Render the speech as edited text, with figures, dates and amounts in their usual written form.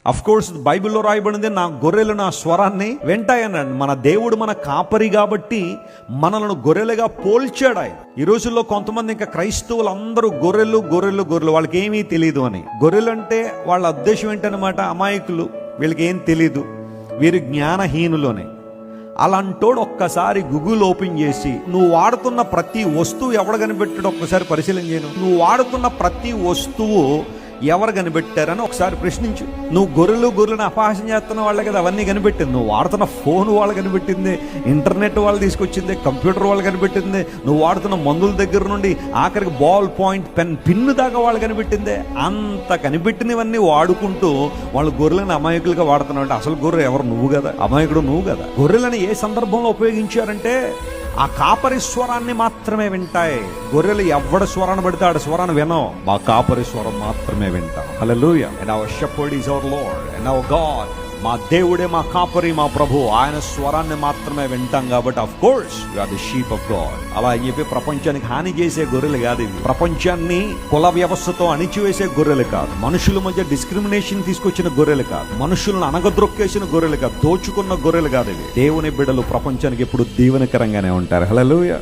Of course బైబిల్లో రాయబడింది, నా గొర్రెలు నా స్వరాన్ని వింటాయన్నాడు. మన దేవుడు మన కాపరి కాబట్టి మనలను గొర్రెలుగా పోల్చాడు ఆయన. ఈ రోజుల్లో కొంతమంది ఇంకా క్రైస్తవులు అందరూ గొర్రెలు గొర్రెలు గొర్రెలు, వాళ్ళకి ఏమీ తెలియదు అని. గొర్రెలు అంటే వాళ్ళ ఉద్దేశం ఏంటనమాట, అమాయకులు, వీళ్ళకి ఏం తెలీదు, వీరు జ్ఞానహీనులోనే. అలాంటోడు ఒక్కసారి గూగుల్ ఓపెన్ చేసి నువ్వు వాడుతున్న ప్రతి వస్తువు ఎవడు కనిపెట్టాడో ఒక్కసారి పరిశీలన చేయను. నువ్వు వాడుతున్న ప్రతి వస్తువు ఎవరు కనిపెట్టారని ఒకసారి ప్రశ్నించు. నువ్వు గొర్రెలను అపహాస్యం చేస్తున్న వాళ్ళే కదా అవన్నీ కనిపెట్టింది. నువ్వు వాడుతున్న ఫోన్ వాళ్ళు కనిపెట్టింది, ఇంటర్నెట్ వాళ్ళు తీసుకొచ్చింది, కంప్యూటర్ వాళ్ళు కనిపెట్టింది, నువ్వు వాడుతున్న మందుల దగ్గర నుండి ఆఖరికి బాల్ పాయింట్ పెన్ పిన్ను దాకా వాళ్ళు కనిపెట్టిందే. అంత కనిపెట్టినవన్నీ వాడుకుంటూ వాళ్ళు గొర్రెలను అమాయకులుగా వాడుతున్నావు అంటే అసలు గొర్రె ఎవరు? నువ్వు కదా, అమాయకుడు నువ్వు కదా. గొర్రెలను ఏ సందర్భంలో ఉపయోగించారంటే ఆ కాపరి స్వరాన్ని మాత్రమే వింటాయి. గొర్రెలు ఎవడ స్వరాన్ని పడితే ఆడ స్వరాన్ని వినో, మా కాపరి స్వరం మాత్రమే వింటాం. Hallelujah. And our shepherd is our Lord and our God. మా దేవుడే మా కాపరి, మా ప్రభు, ఆయన స్వరాన్ని మాత్రమే వింటాం. కాబట్టి of course you are the sheep of God. అలా అని చెప్పి ప్రపంచానికి హాని చేసే గొర్రెలు కాదు ఇవి. ప్రపంచాన్ని కుల వ్యవస్థతో అణిచివేసే గొర్రెలు కాదు, మనుషుల మధ్య డిస్క్రిమినేషన్ తీసుకొచ్చిన గొర్రెలు కాదు, మనుషులను అనగద్రొక్కేసిన గొర్రెలు కాదు, దోచుకున్న గొర్రెలు కాదు ఇవి. దేవుని బిడ్డలు ప్రపంచానికి ఎప్పుడు దీవెనకరంగానే ఉంటారు. హల్లెలూయా.